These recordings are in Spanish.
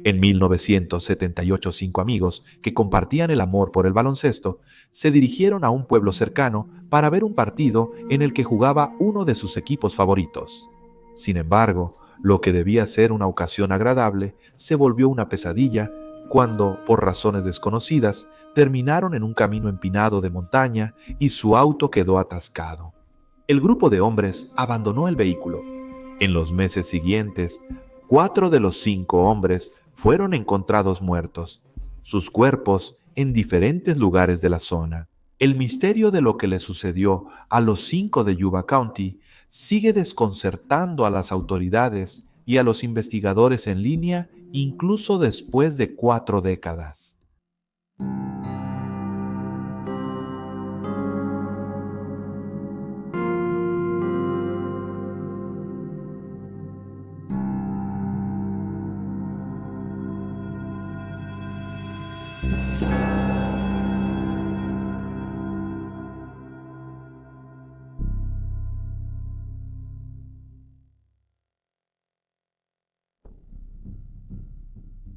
En 1978, 5 amigos que compartían el amor por el baloncesto se dirigieron a un pueblo cercano para ver un partido en el que jugaba uno de sus equipos favoritos. Sin embargo, lo que debía ser una ocasión agradable se volvió una pesadilla cuando, por razones desconocidas, terminaron en un camino empinado de montaña y su auto quedó atascado. El grupo de hombres abandonó el vehículo. En los meses siguientes, 4 de los 5 hombres fueron encontrados muertos, sus cuerpos en diferentes lugares de la zona. El misterio de lo que le sucedió a los 5 de Yuba County sigue desconcertando a las autoridades y a los investigadores en línea incluso después de 4 décadas.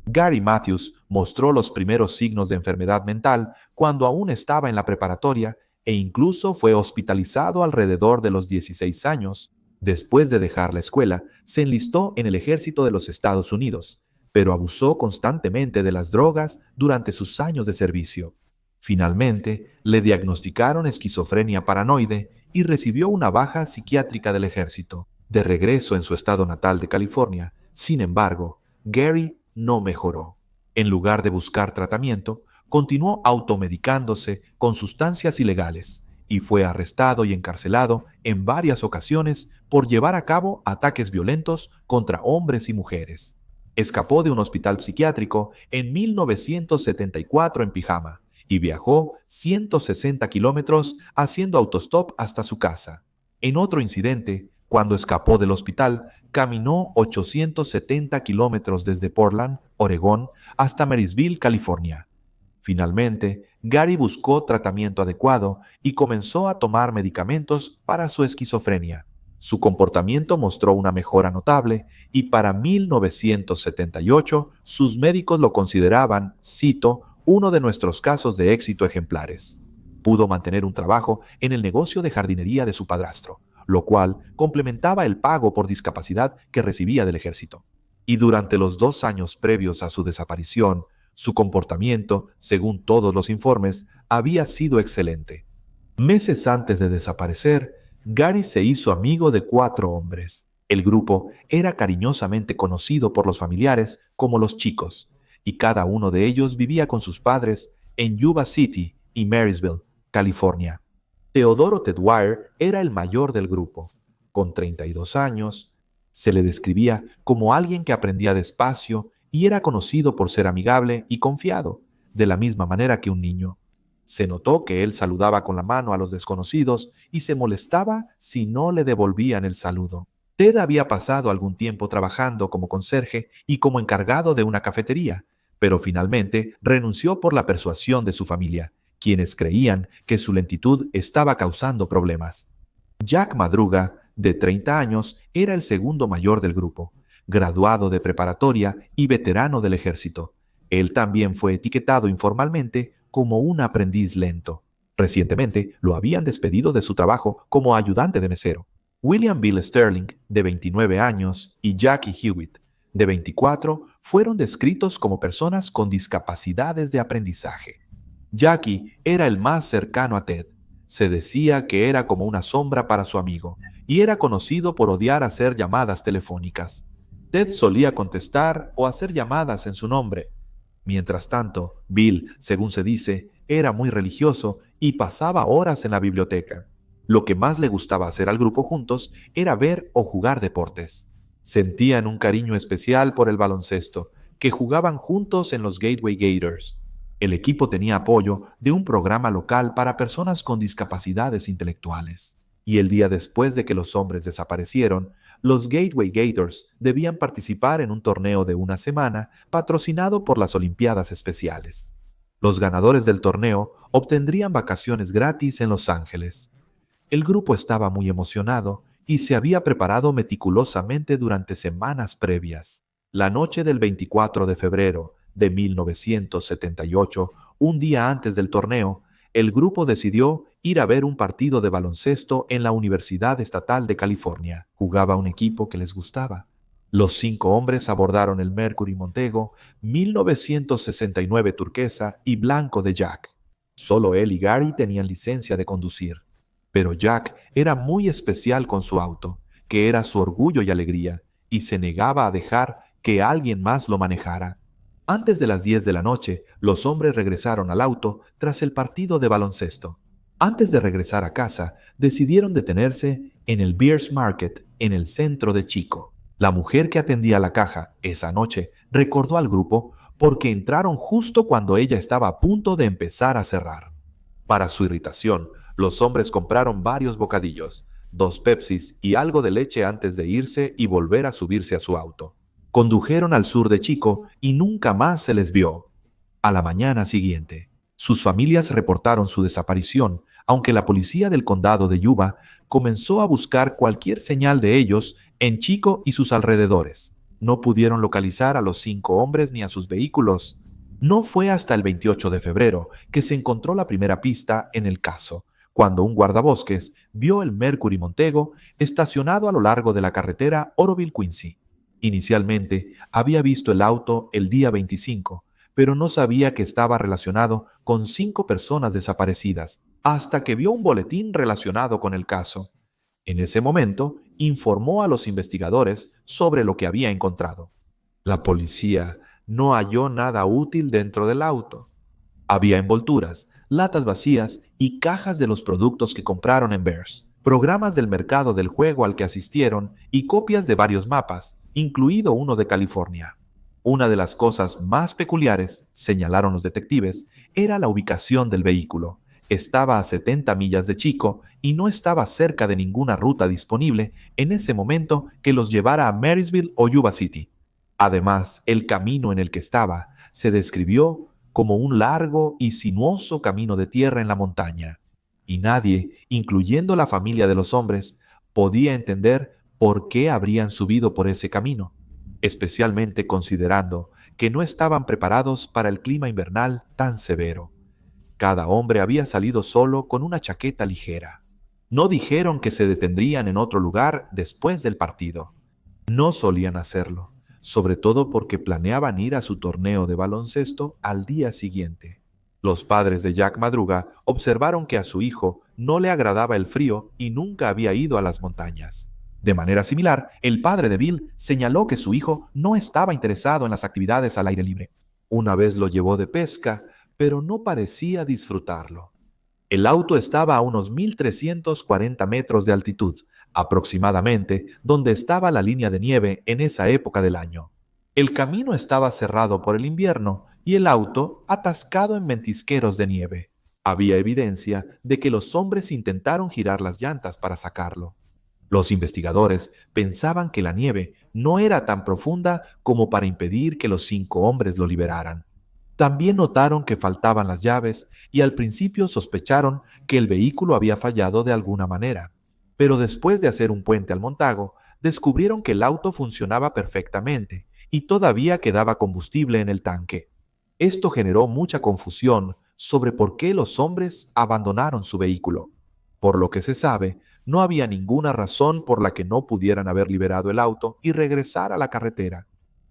Gary Matthews mostró los primeros signos de enfermedad mental cuando aún estaba en la preparatoria e incluso fue hospitalizado alrededor de los 16 años. Después de dejar la escuela, se enlistó en el ejército de los Estados Unidos, pero abusó constantemente de las drogas durante sus años de servicio. Finalmente, le diagnosticaron esquizofrenia paranoide y recibió una baja psiquiátrica del ejército. De regreso en su estado natal de California, sin embargo, Gary no mejoró. En lugar de buscar tratamiento, continuó automedicándose con sustancias ilegales y fue arrestado y encarcelado en varias ocasiones por llevar a cabo ataques violentos contra hombres y mujeres. Escapó de un hospital psiquiátrico en 1974 en pijama y viajó 160 kilómetros haciendo autostop hasta su casa. En otro incidente, cuando escapó del hospital, caminó 870 kilómetros desde Portland, Oregón, hasta Marysville, California. Finalmente, Gary buscó tratamiento adecuado y comenzó a tomar medicamentos para su esquizofrenia. Su comportamiento mostró una mejora notable y para 1978 sus médicos lo consideraban, cito, uno de nuestros casos de éxito ejemplares. Pudo mantener un trabajo en el negocio de jardinería de su padrastro, lo cual complementaba el pago por discapacidad que recibía del ejército. Y durante los 2 años previos a su desaparición, su comportamiento, según todos los informes, había sido excelente. Meses antes de desaparecer, Gary se hizo amigo de 4 hombres. El grupo era cariñosamente conocido por los familiares como los chicos, y cada uno de ellos vivía con sus padres en Yuba City y Marysville, California. Teodoro Ted Wire era el mayor del grupo. Con 32 años, se le describía como alguien que aprendía despacio y era conocido por ser amigable y confiado, de la misma manera que un niño. Se notó que él saludaba con la mano a los desconocidos y se molestaba si no le devolvían el saludo. Ted había pasado algún tiempo trabajando como conserje y como encargado de una cafetería, pero finalmente renunció por la persuasión de su familia, quienes creían que su lentitud estaba causando problemas. Jack Madruga, de 30 años, era el segundo mayor del grupo, graduado de preparatoria y veterano del ejército. Él también fue etiquetado informalmente como un aprendiz lento. Recientemente lo habían despedido de su trabajo como ayudante de mesero. William Bill Sterling, de 29 años, y Jackie Hewitt, de 24, fueron descritos como personas con discapacidades de aprendizaje. Jackie era el más cercano a Ted. Se decía que era como una sombra para su amigo, y era conocido por odiar hacer llamadas telefónicas. Ted solía contestar o hacer llamadas en su nombre. Mientras tanto, Bill, según se dice, era muy religioso y pasaba horas en la biblioteca. Lo que más le gustaba hacer al grupo juntos era ver o jugar deportes. Sentían un cariño especial por el baloncesto, que jugaban juntos en los Gateway Gators. El equipo tenía apoyo de un programa local para personas con discapacidades intelectuales. Y el día después de que los hombres desaparecieron, los Gateway Gators debían participar en un torneo de una semana patrocinado por las Olimpiadas Especiales. Los ganadores del torneo obtendrían vacaciones gratis en Los Ángeles. El grupo estaba muy emocionado y se había preparado meticulosamente durante semanas previas. La noche del 24 de febrero de 1978, un día antes del torneo, el grupo decidió ir a ver un partido de baloncesto en la Universidad Estatal de California. Jugaba un equipo que les gustaba. Los 5 hombres abordaron el Mercury Montego 1969 turquesa y blanco de Jack. Solo él y Gary tenían licencia de conducir. Pero Jack era muy especial con su auto, que era su orgullo y alegría, y se negaba a dejar que alguien más lo manejara. Antes de las 10 de la noche, los hombres regresaron al auto tras el partido de baloncesto. Antes de regresar a casa, decidieron detenerse en el Beers Market en el centro de Chico. La mujer que atendía la caja esa noche recordó al grupo porque entraron justo cuando ella estaba a punto de empezar a cerrar. Para su irritación, los hombres compraron varios bocadillos, 2 Pepsis y algo de leche antes de irse y volver a subirse a su auto. Condujeron al sur de Chico y nunca más se les vio. A la mañana siguiente, sus familias reportaron su desaparición, aunque la policía del condado de Yuba comenzó a buscar cualquier señal de ellos en Chico y sus alrededores. No pudieron localizar a los 5 hombres ni a sus vehículos. No fue hasta el 28 de febrero que se encontró la primera pista en el caso, cuando un guardabosques vio el Mercury Montego estacionado a lo largo de la carretera Oroville-Quincy. Inicialmente había visto el auto el día 25, pero no sabía que estaba relacionado con 5 personas desaparecidas, hasta que vio un boletín relacionado con el caso. En ese momento, informó a los investigadores sobre lo que había encontrado. La policía no halló nada útil dentro del auto. Había envolturas, latas vacías y cajas de los productos que compraron en Bears, programas del mercado del juego al que asistieron y copias de varios mapas, incluido uno de California. Una de las cosas más peculiares, señalaron los detectives, era la ubicación del vehículo. Estaba a 70 millas de Chico y no estaba cerca de ninguna ruta disponible en ese momento que los llevara a Marysville o Yuba City. Además, el camino en el que estaba se describió como un largo y sinuoso camino de tierra en la montaña, y nadie, incluyendo la familia de los hombres, podía entender por qué habrían subido por ese camino, especialmente considerando que no estaban preparados para el clima invernal tan severo. Cada hombre había salido solo con una chaqueta ligera. No dijeron que se detendrían en otro lugar después del partido. No solían hacerlo, sobre todo porque planeaban ir a su torneo de baloncesto al día siguiente. Los padres de Jack Madruga observaron que a su hijo no le agradaba el frío y nunca había ido a las montañas. De manera similar, el padre de Bill señaló que su hijo no estaba interesado en las actividades al aire libre. Una vez lo llevó de pesca, pero no parecía disfrutarlo. El auto estaba a unos 1,340 metros de altitud, aproximadamente donde estaba la línea de nieve en esa época del año. El camino estaba cerrado por el invierno y el auto atascado en ventisqueros de nieve. Había evidencia de que los hombres intentaron girar las llantas para sacarlo. Los investigadores pensaban que la nieve no era tan profunda como para impedir que los 5 hombres lo liberaran. También notaron que faltaban las llaves y al principio sospecharon que el vehículo había fallado de alguna manera. Pero después de hacer un puente al Montago, descubrieron que el auto funcionaba perfectamente y todavía quedaba combustible en el tanque. Esto generó mucha confusión sobre por qué los hombres abandonaron su vehículo. Por lo que se sabe, no había ninguna razón por la que no pudieran haber liberado el auto y regresar a la carretera.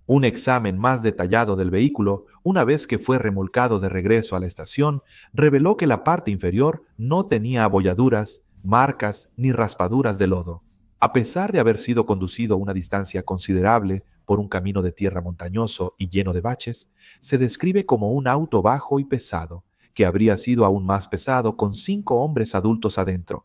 Un examen más detallado del vehículo, una vez que fue remolcado de regreso a la estación, reveló que la parte inferior no tenía abolladuras, marcas ni raspaduras de lodo. A pesar de haber sido conducido una distancia considerable por un camino de tierra montañoso y lleno de baches, se describe como un auto bajo y pesado, que habría sido aún más pesado con 5 hombres adultos adentro.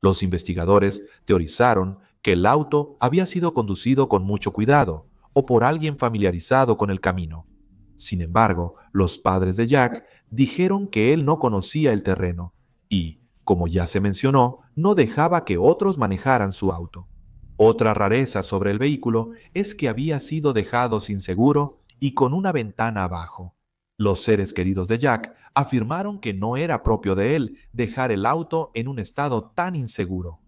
Los investigadores teorizaron que el auto había sido conducido con mucho cuidado o por alguien familiarizado con el camino. Sin embargo, los padres de Jack dijeron que él no conocía el terreno y, como ya se mencionó, no dejaba que otros manejaran su auto. Otra rareza sobre el vehículo es que había sido dejado sin seguro y con una ventana abajo. Los seres queridos de Jack afirmaron que no era propio de él dejar el auto en un estado tan inseguro.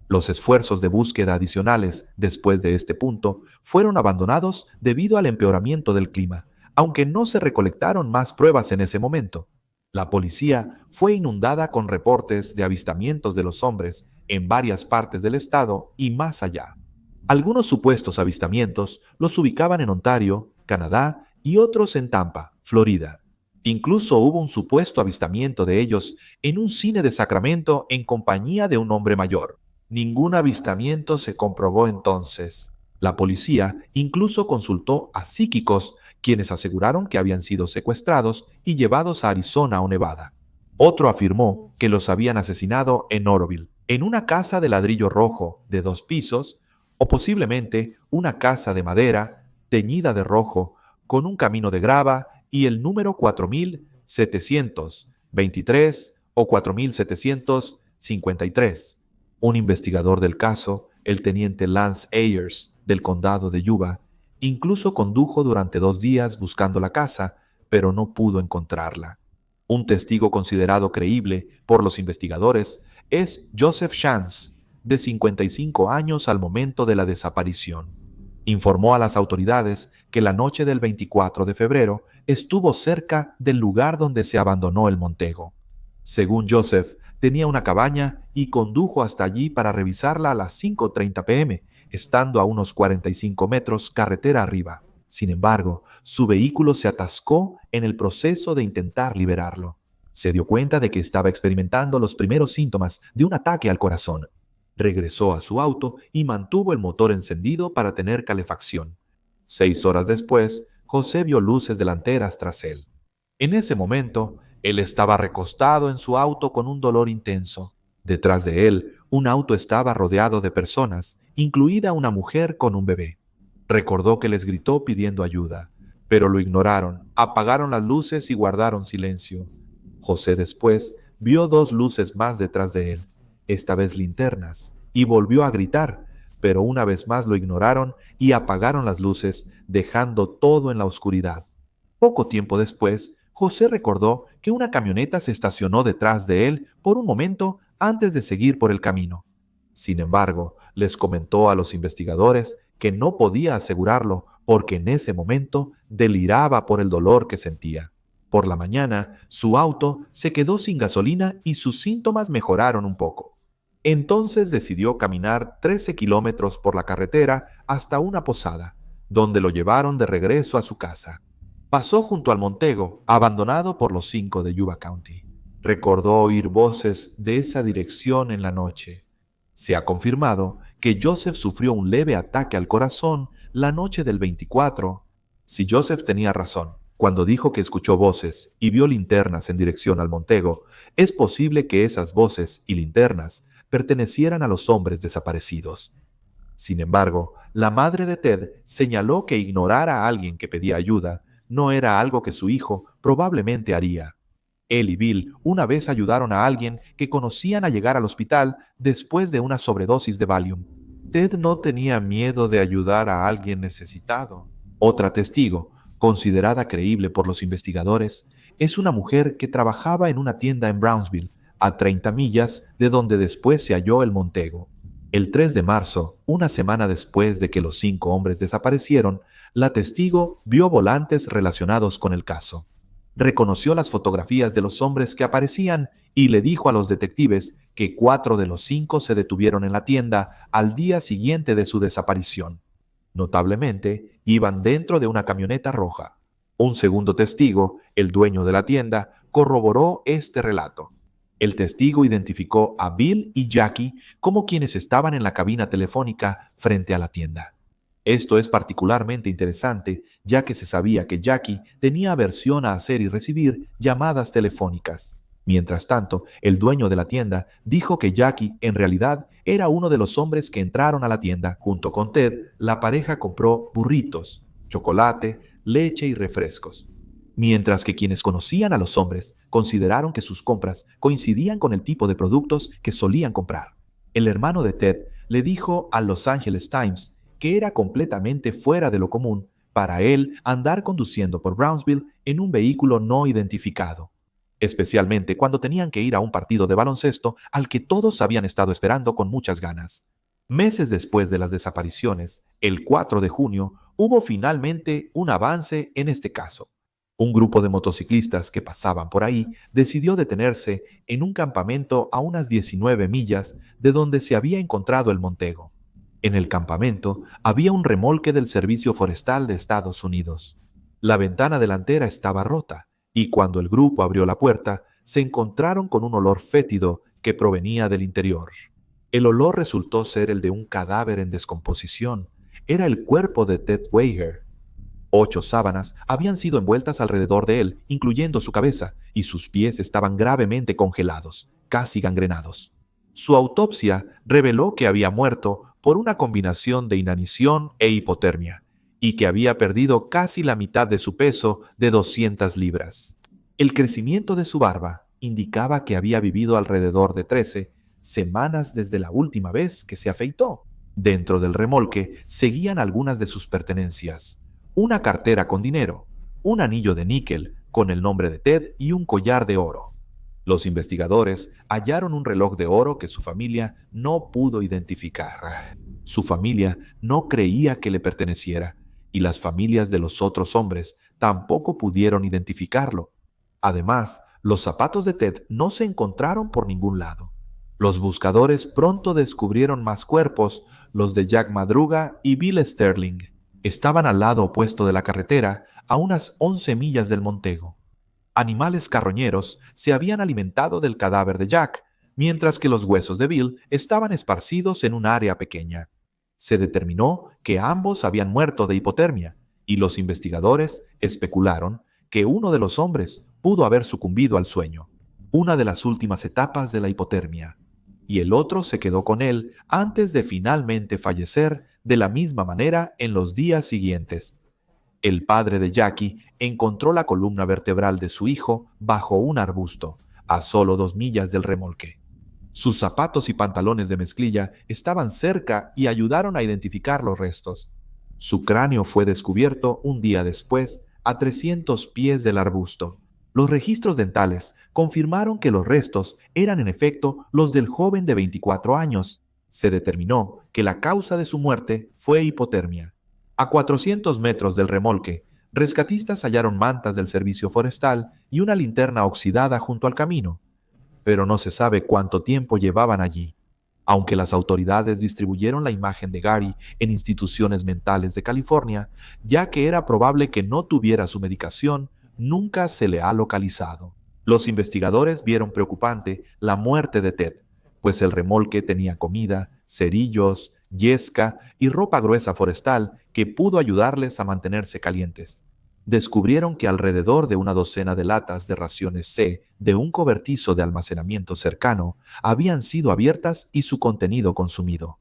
Los esfuerzos de búsqueda adicionales después de este punto fueron abandonados debido al empeoramiento del clima, aunque no se recolectaron más pruebas en ese momento. La policía fue inundada con reportes de avistamientos de los hombres en varias partes del estado y más allá. Algunos supuestos avistamientos los ubicaban en Ontario, Canadá y otros en Tampa, Florida. Incluso hubo un supuesto avistamiento de ellos en un cine de Sacramento en compañía de un hombre mayor. Ningún avistamiento se comprobó entonces. La policía incluso consultó a psíquicos, quienes aseguraron que habían sido secuestrados y llevados a Arizona o Nevada. Otro afirmó que los habían asesinado en Oroville, en una casa de ladrillo rojo de 2 pisos, o posiblemente una casa de madera teñida de rojo con un camino de grava y el número 4723 o 4753. Un investigador del caso, el teniente Lance Ayers del condado de Yuba, incluso condujo durante 2 días buscando la casa, pero no pudo encontrarla. Un testigo considerado creíble por los investigadores es Joseph Chance, de 55 años al momento de la desaparición. Informó a las autoridades que la noche del 24 de febrero estuvo cerca del lugar donde se abandonó el Montego. Según Joseph, tenía una cabaña y condujo hasta allí para revisarla a las 5:30 p.m., estando a unos 45 metros carretera arriba. Sin embargo, su vehículo se atascó en el proceso de intentar liberarlo. Se dio cuenta de que estaba experimentando los primeros síntomas de un ataque al corazón. Regresó a su auto y mantuvo el motor encendido para tener calefacción. 6 horas después, José vio luces delanteras tras él. En ese momento, él estaba recostado en su auto con un dolor intenso. Detrás de él, un auto estaba rodeado de personas, incluida una mujer con un bebé. Recordó que les gritó pidiendo ayuda, pero lo ignoraron, apagaron las luces y guardaron silencio. José después vio 2 luces más detrás de él, esta vez linternas, y volvió a gritar, pero una vez más lo ignoraron y apagaron las luces, dejando todo en la oscuridad. Poco tiempo después, José recordó que una camioneta se estacionó detrás de él por un momento antes de seguir por el camino. Sin embargo, les comentó a los investigadores que no podía asegurarlo porque en ese momento deliraba por el dolor que sentía. Por la mañana, su auto se quedó sin gasolina y sus síntomas mejoraron un poco. Entonces decidió caminar 13 kilómetros por la carretera hasta una posada, donde lo llevaron de regreso a su casa. Pasó junto al Montego, abandonado por los 5 de Yuba County. Recordó oír voces de esa dirección en la noche. Se ha confirmado que Joseph sufrió un leve ataque al corazón la noche del 24. Si Joseph tenía razón cuando dijo que escuchó voces y vio linternas en dirección al Montego, es posible que esas voces y linternas pertenecieran a los hombres desaparecidos. Sin embargo, la madre de Ted señaló que ignorar a alguien que pedía ayuda no era algo que su hijo probablemente haría. Él y Bill una vez ayudaron a alguien que conocían a llegar al hospital después de una sobredosis de Valium. Ted no tenía miedo de ayudar a alguien necesitado. Otra testigo, considerada creíble por los investigadores, es una mujer que trabajaba en una tienda en Brownsville, a 30 millas de donde después se halló el Montego. El 3 de marzo, una semana después de que los 5 hombres desaparecieron, la testigo vio volantes relacionados con el caso. Reconoció las fotografías de los hombres que aparecían y le dijo a los detectives que 4 de los 5 se detuvieron en la tienda al día siguiente de su desaparición. Notablemente, iban dentro de una camioneta roja. Un segundo testigo, el dueño de la tienda, corroboró este relato. El testigo identificó a Bill y Jackie como quienes estaban en la cabina telefónica frente a la tienda. Esto es particularmente interesante, ya que se sabía que Jackie tenía aversión a hacer y recibir llamadas telefónicas. Mientras tanto, el dueño de la tienda dijo que Jackie en realidad era uno de los hombres que entraron a la tienda. Junto con Ted, la pareja compró burritos, chocolate, leche y refrescos. Mientras que quienes conocían a los hombres consideraron que sus compras coincidían con el tipo de productos que solían comprar. El hermano de Ted le dijo al Los Angeles Times que era completamente fuera de lo común para él andar conduciendo por Brownsville en un vehículo no identificado. especialmente cuando tenían que ir a un partido de baloncesto al que todos habían estado esperando con muchas ganas. Meses después de las desapariciones, el 4 de junio, hubo finalmente un avance en este caso. Un grupo de motociclistas que pasaban por ahí decidió detenerse en un campamento a unas 19 millas de donde se había encontrado el Montego. En el campamento había un remolque del Servicio Forestal de Estados Unidos. La ventana delantera estaba rota y cuando el grupo abrió la puerta, se encontraron con un olor fétido que provenía del interior. El olor resultó ser el de un cadáver en descomposición. Era el cuerpo de Ted Weiher. 8 sábanas habían sido envueltas alrededor de él, incluyendo su cabeza, y sus pies estaban gravemente congelados, casi gangrenados. Su autopsia reveló que había muerto por una combinación de inanición e hipotermia, y que había perdido casi la mitad de su peso de 200 libras. El crecimiento de su barba indicaba que había vivido alrededor de 13 semanas desde la última vez que se afeitó. Dentro del remolque seguían algunas de sus pertenencias: una cartera con dinero, un anillo de níquel con el nombre de Ted y un collar de oro. Los investigadores hallaron un reloj de oro que su familia no pudo identificar. Su familia no creía que le perteneciera, y las familias de los otros hombres tampoco pudieron identificarlo. Además, los zapatos de Ted no se encontraron por ningún lado. Los buscadores pronto descubrieron más cuerpos, los de Jack Madruga y Bill Sterling. Estaban al lado opuesto de la carretera, a unas 11 millas del Montego. Animales carroñeros se habían alimentado del cadáver de Jack, mientras que los huesos de Bill estaban esparcidos en un área pequeña. Se determinó que ambos habían muerto de hipotermia, y los investigadores especularon que uno de los hombres pudo haber sucumbido al sueño, una de las últimas etapas de la hipotermia, y el otro se quedó con él antes de finalmente fallecer de la misma manera en los días siguientes. El padre de Jackie encontró la columna vertebral de su hijo bajo un arbusto, a solo 2 millas del remolque. Sus zapatos y pantalones de mezclilla estaban cerca y ayudaron a identificar los restos. Su cráneo fue descubierto un día después, a 300 pies del arbusto. Los registros dentales confirmaron que los restos eran en efecto los del joven de 24 años. Se determinó que la causa de su muerte fue hipotermia. A 400 metros del remolque, rescatistas hallaron mantas del servicio forestal y una linterna oxidada junto al camino, pero no se sabe cuánto tiempo llevaban allí. Aunque las autoridades distribuyeron la imagen de Gary en instituciones mentales de California, ya que era probable que no tuviera su medicación, nunca se le ha localizado. Los investigadores vieron preocupante la muerte de Ted, pues el remolque tenía comida, cerillos, yesca y ropa gruesa forestal que pudo ayudarles a mantenerse calientes. Descubrieron que alrededor de una docena de latas de raciones C de un cobertizo de almacenamiento cercano habían sido abiertas y su contenido consumido.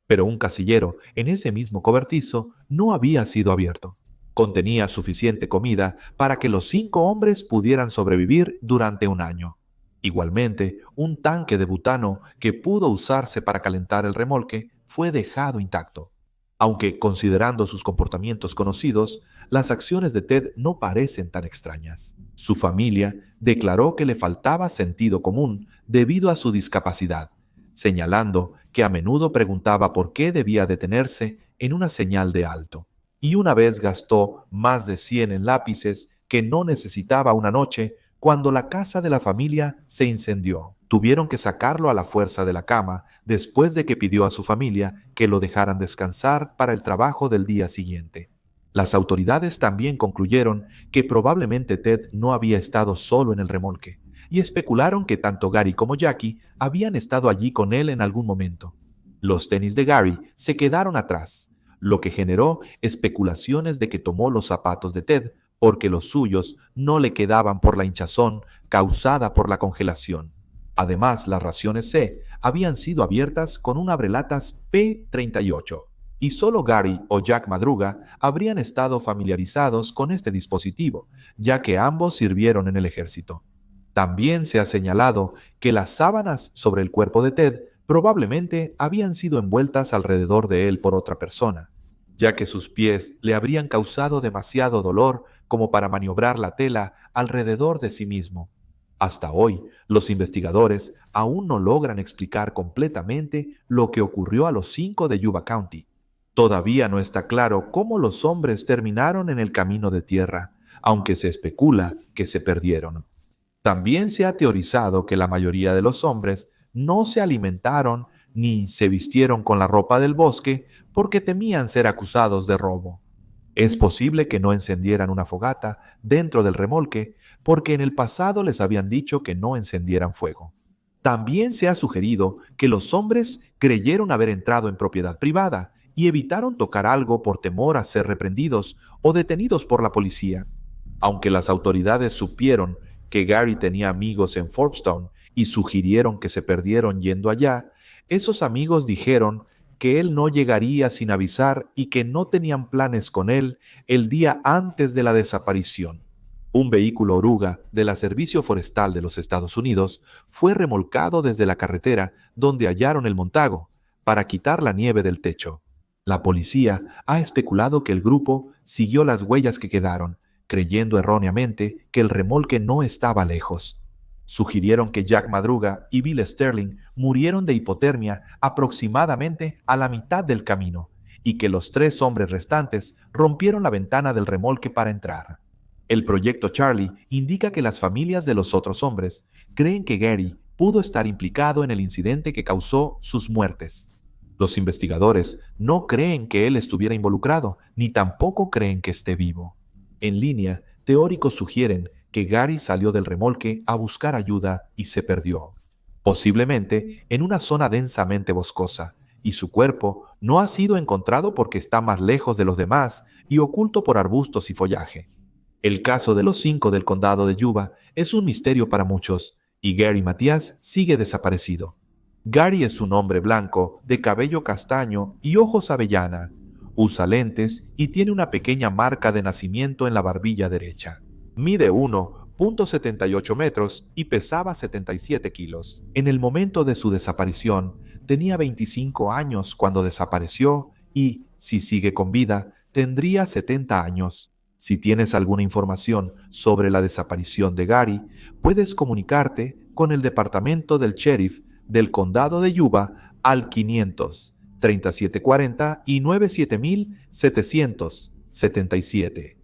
Pero un casillero en ese mismo cobertizo no había sido abierto. Contenía suficiente comida para que los 5 hombres pudieran sobrevivir durante un año. Igualmente, un tanque de butano que pudo usarse para calentar el remolque fue dejado intacto. Aunque, considerando sus comportamientos conocidos, las acciones de Ted no parecen tan extrañas. Su familia declaró que le faltaba sentido común debido a su discapacidad, señalando que a menudo preguntaba por qué debía detenerse en una señal de alto. Y una vez gastó más de 100 en lápices que no necesitaba una noche cuando la casa de la familia se incendió. Tuvieron que sacarlo a la fuerza de la cama después de que pidió a su familia que lo dejaran descansar para el trabajo del día siguiente. Las autoridades también concluyeron que probablemente Ted no había estado solo en el remolque, y especularon que tanto Gary como Jackie habían estado allí con él en algún momento. Los tenis de Gary se quedaron atrás, lo que generó especulaciones de que tomó los zapatos de Ted porque los suyos no le quedaban por la hinchazón causada por la congelación. Además, las raciones C habían sido abiertas con un abrelatas P38, y solo Gary o Jack Madruga habrían estado familiarizados con este dispositivo, ya que ambos sirvieron en el ejército. También se ha señalado que las sábanas sobre el cuerpo de Ted probablemente habían sido envueltas alrededor de él por otra persona, ya que sus pies le habrían causado demasiado dolor como para maniobrar la tela alrededor de sí mismo. Hasta hoy, los investigadores aún no logran explicar completamente lo que ocurrió a los 5 de Yuba County. Todavía no está claro cómo los hombres terminaron en el camino de tierra, aunque se especula que se perdieron. También se ha teorizado que la mayoría de los hombres no se alimentaron ni se vistieron con la ropa del bosque porque temían ser acusados de robo. Es posible que no encendieran una fogata dentro del remolque porque en el pasado les habían dicho que no encendieran fuego. También se ha sugerido que los hombres creyeron haber entrado en propiedad privada y evitaron tocar algo por temor a ser reprendidos o detenidos por la policía. Aunque las autoridades supieron que Gary tenía amigos en Forbstown y sugirieron que se perdieron yendo allá, esos amigos dijeron que él no llegaría sin avisar y que no tenían planes con él el día antes de la desaparición. Un vehículo oruga de la Servicio Forestal de los Estados Unidos fue remolcado desde la carretera donde hallaron el montago para quitar la nieve del techo. La policía ha especulado que el grupo siguió las huellas que quedaron, creyendo erróneamente que el remolque no estaba lejos. Sugirieron que Jack Madruga y Bill Sterling murieron de hipotermia aproximadamente a la mitad del camino y que los 3 hombres restantes rompieron la ventana del remolque para entrar. El proyecto Charlie indica que las familias de los otros hombres creen que Gary pudo estar implicado en el incidente que causó sus muertes. Los investigadores no creen que él estuviera involucrado, ni tampoco creen que esté vivo. En línea, teóricos sugieren que Gary salió del remolque a buscar ayuda y se perdió, posiblemente en una zona densamente boscosa, y su cuerpo no ha sido encontrado porque está más lejos de los demás y oculto por arbustos y follaje. El caso de los 5 del condado de Yuba es un misterio para muchos, y Gary Matías sigue desaparecido. Gary es un hombre blanco, de cabello castaño y ojos avellana. Usa lentes y tiene una pequeña marca de nacimiento en la barbilla derecha. Mide 1,78 metros y pesaba 77 kilos. En el momento de su desaparición, tenía 25 años cuando desapareció y, si sigue con vida, tendría 70 años. Si tienes alguna información sobre la desaparición de Gary, puedes comunicarte con el departamento del sheriff del condado de Yuba al 500 3740 y 97777.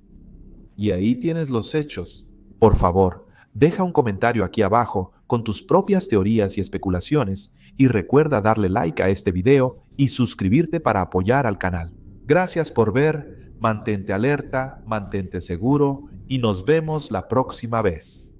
Y ahí tienes los hechos. Por favor, deja un comentario aquí abajo con tus propias teorías y especulaciones y recuerda darle like a este video y suscribirte para apoyar al canal. Gracias por ver, mantente alerta, mantente seguro y nos vemos la próxima vez.